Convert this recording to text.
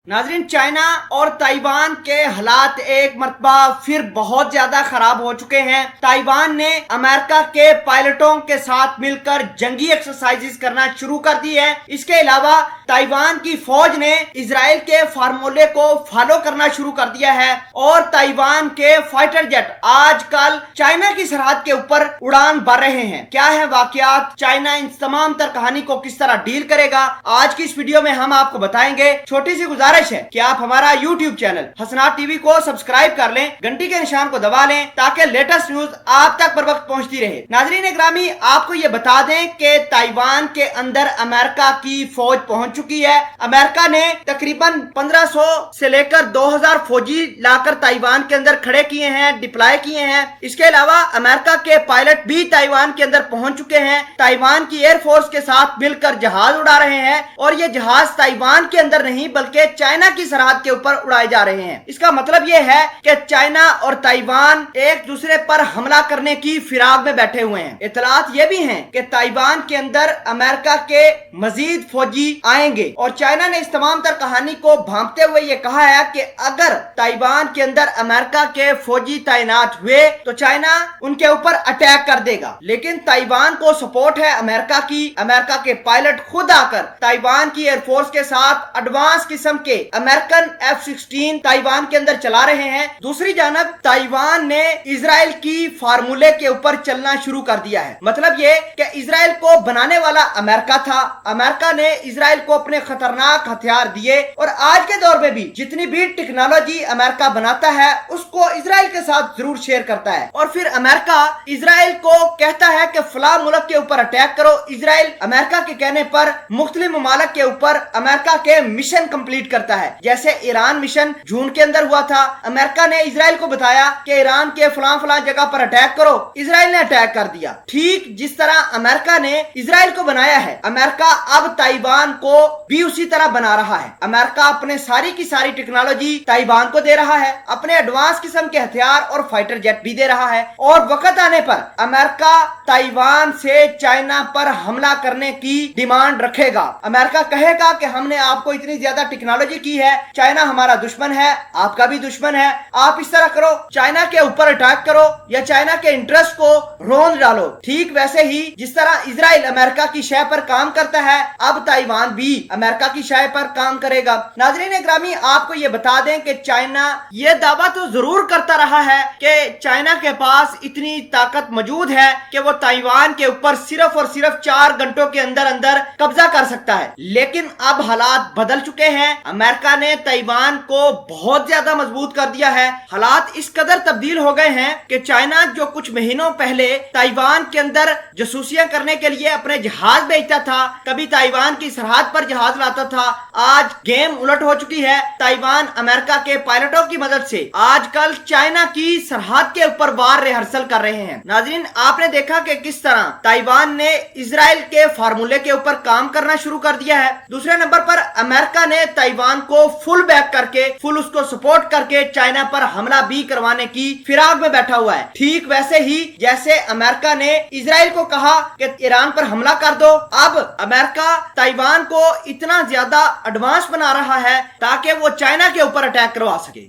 नाजरीन, चाइना और ताइवान के हालात एक मरतबा फिर बहुत ज्यादा खराब हो चुके हैं। ताइवान ने अमेरिका के पायलटों के साथ मिलकर जंगी एक्सरसाइजेस करना शुरू कर दी है। इसके अलावा ताइवान की फौज ने इजराइल के फार्मूले को फॉलो करना शुरू कर दिया है और ताइवान के फाइटर जेट आजकल चाइना की सरहद के ऊपर उड़ान भर रहे हैं। क्या है वाकयात, चाइना इन तमाम तर कहानी को किस तरह डील करेगा, आज की इस वीडियो में हम आपको बताएंगे। छोटी सी गुजारिश है कि आप हमारा यूट्यूब चैनल हसनात टीवी को सब्सक्राइब कर लें, घंटी के निशान को दबा लें ताकि लेटेस्ट न्यूज आप तक बर वक्त पहुंचती रहे। नाजरीन ग्रामी, आपको ये बता दें कि ताइवान के अंदर अमेरिका की फौज पहुंच चुकी है। अमेरिका ने तकरीबन 1500 से लेकर 2000 फौजी लाकर ताइवान के अंदर खड़े किए हैं, डिप्लॉय किए हैं। इसके अलावा अमेरिका के पायलट भी ताइवान के अंदर पहुंच चुके हैं। ताइवान की एयरफोर्स के साथ मिलकर जहाज उड़ा रहे हैं और ये जहाज ताइवान के अंदर नहीं बल्कि चाइना की सरहद के ऊपर उड़ाए जा रहे हैं। इसका मतलब ये है कि चाइना और ताइवान एक दूसरे पर हमला करने की फिराक में बैठे हुए हैं। इतलात ये भी हैं कि ताइवान के अंदर अमेरिका के मजीद फौजी आएंगे और चाइना ने इस तमाम तर कहानी को भांपते हुए ये कहा है कि अगर ताइवान के अंदर अमेरिका के फौजी तैनात हुए तो चाइना उनके ऊपर अटैक कर देगा। लेकिन ताइवान को सपोर्ट है अमेरिका की। अमेरिका के पायलट खुद आकर ताइवान की एयरफोर्स के साथ एडवांस किस्म के अमेरिकन F-16 ताइवान के अंदर चला रहे हैं। दूसरी जानब ताइवान ने इजराइल की फार्मूले के ऊपर चलना शुरू कर दिया है। मतलब ये कि इजराइल को बनाने वाला अमेरिका था। अमेरिका ने इजराइल को अपने खतरनाक हथियार दिए और आज के दौर में भी जितनी भी टेक्नोलॉजी अमेरिका बनाता है उसको इजराइल के साथ जरूर शेयर करता है और फिर अमेरिका इजराइल को कहता है कि फला मुल्क के ऊपर अटैक करो। इजराइल अमेरिका के कहने पर मुख्तलिफ ममालिक के ऊपर अमेरिका के मिशन कंप्लीट करता है। जैसे ईरान मिशन जून के अंदर हुआ था, अमेरिका ने इजराइल को बताया कि ईरान के फलां जगह पर अटैक करो, इजराइल ने अटैक कर दिया। ठीक जिस तरह अमेरिका ने इजराइल को बनाया है, अमेरिका अब ताइवान को भी उसी तरह बना रहा है। अमेरिका अपने सारी की सारी टेक्नोलॉजी ताइवान को दे रहा है, अपने एडवांस किस्म के हथियार और फाइटर जेट भी दे रहा है और वक्त आने पर अमेरिका ताइवान से चाइना पर हमला करने की डिमांड रखेगा। अमेरिका कहेगा कि हमने आपको इतनी ज्यादा टेक्नोलॉजी की है, चाइना हमारा दुश्मन है, आपका भी दुश्मन है, आप इस तरह करो, चाइना के ऊपर अटैक करो या चाइना के इंटरेस्ट को रोंद डालो। ठीक वैसे ही जिस तरह इजराइल अमेरिका की शय पर काम करता है, अब ताइवान भी अमेरिका की शय पर काम करेगा। नाजरीन ग्रामी, आपको ये बता दें कि चाइना ये दावा तो जरूर करता रहा है कि चाइना के पास इतनी ताकत मौजूद है कि वो ताइवान के ऊपर सिर्फ और सिर्फ 4 घंटों के अंदर अंदर कब्जा कर सकता है। लेकिन अब हालात बदल चुके हैं। अमेरिका ने ताइवान को बहुत ज्यादा मजबूत कर दिया है। हालात इस कदर तब्दील हो गए हैं कि चाइना जो कुछ महीनों पहले ताइवान के अंदर जासूसियां करने के लिए अपने जहाज भेजता था, कभी ताइवान की सरहद पर जहाज लाता था, आज गेम उलट हो चुकी है। ताइवान अमेरिका के पायलटों की मदद से आजकल चाइना की सरहद के ऊपर वार रिहर्सल कर रहे हैं। नाजरीन, आपने देखा कि किस तरह ताइवान ने इजराइल के फार्मूले के ऊपर काम करना शुरू कर दिया है। दूसरे नंबर पर अमेरिका ने ताइवान को फुल बैक करके, फुल उसको सपोर्ट करके चाइना पर हमला भी करवाने की फिराक में बैठा हुआ है। ठीक वैसे ही जैसे अमेरिका ने इजराइल को कहा कि ईरान पर हमला कर दो, अब अमेरिका ताइवान को इतना ज्यादा एडवांस बना रहा है ताकि वो चाइना के ऊपर अटैक करवा सके।